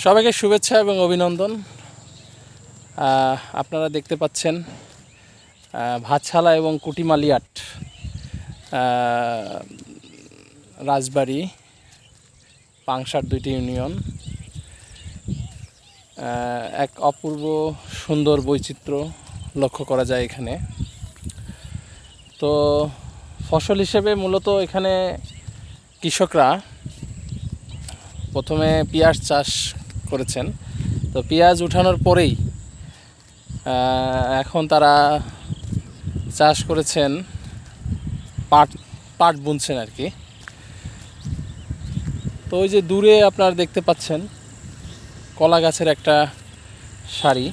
সবাইকে শুভেচ্ছা এবং অভিনন্দন। আপনারা দেখতে পাচ্ছেন ভাতশালা এবং কুটিমালিয়াট রাজবাড়ি পাংশার দুইটি ইউনিয়ন, এক অপূর্ব সুন্দর বৈচিত্র্য লক্ষ্য করা যায় এখানে। তো ফসল হিসেবে মূলত এখানে কৃষকরা প্রথমে পেঁয়াজ চাষ করেছেন। তো পেঁয়াজ উঠানোর পরেই এখন তারা চাষ করেছেন পাট বুনছেন আর কি। তো ওই যে দূরে আপনারা দেখতে পাচ্ছেন কলা গাছের একটা সারি,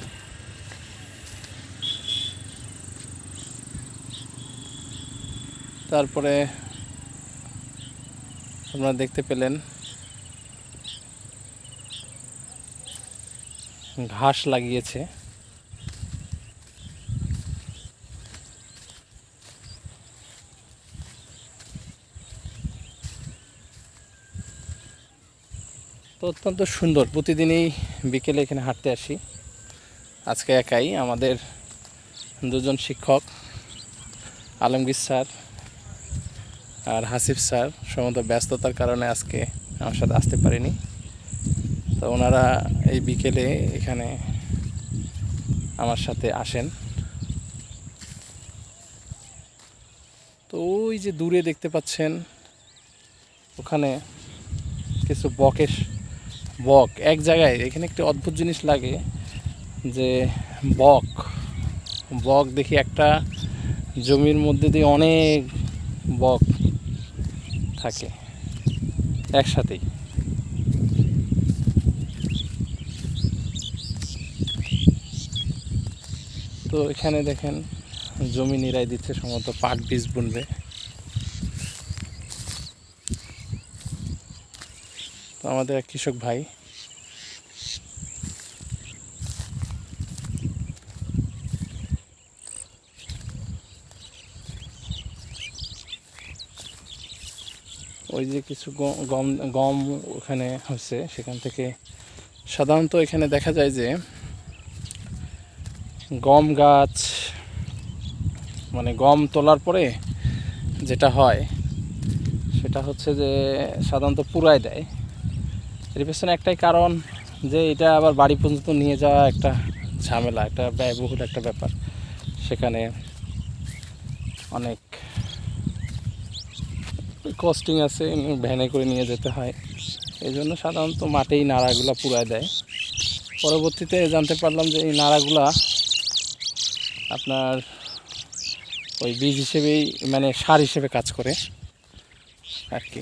তারপরে আপনারা দেখতে পেলেন ঘাস লাগিয়েছে। তো অত্যন্ত সুন্দর, প্রতিদিনই বিকেলে এখানে হাঁটতে আসি। আজকে একাই, আমাদের দুজন শিক্ষক আলমগীর স্যার আর হাসিফ স্যার সমস্ত ব্যস্ততার কারণে আজকে আমার সাথে আসতে পারেনি। তো ওনারা এই বিকেলে এখানে আমার সাথে আসেন। তো ওই যে দূরে দেখতে পাচ্ছেন ওখানে কিছু বক এক জায়গায়। এখানে একটি অদ্ভুত জিনিস লাগে যে বক দেখি একটা জমির মধ্যে দিয়ে অনেক বক থাকে একসাথেই। তো এখানে দেখেন জমি নিড়াই দিচ্ছে, সম্ভবত পাট বীজ বুনবে। তো আমাদের এক কৃষক ভাই ওই যে কিছু গম ওখানে হচ্ছে, সেখান থেকে সাধারণত এখানে দেখা যায় যে গম গাছ, মানে গম তোলার পরে যেটা হয় সেটা হচ্ছে যে সাধারণত পুড়ায় দেয়। এর পেছনে একটাই কারণ যে এটা আবার বাড়ি পর্যন্ত নিয়ে যাওয়া একটা ঝামেলা, একটা ব্যয়বহুল একটা ব্যাপার। সেখানে অনেক কস্টিং আছে, ভ্যানে করে নিয়ে যেতে হয়। এই জন্য সাধারণত মাঠেই নাড়াগুলা পুড়ায় দেয়। পরবর্তীতে জানতে পারলাম যে এই নাড়াগুলা আপনার ওই বীজ হিসেবেই, মানে সার হিসেবে কাজ করে আর কি।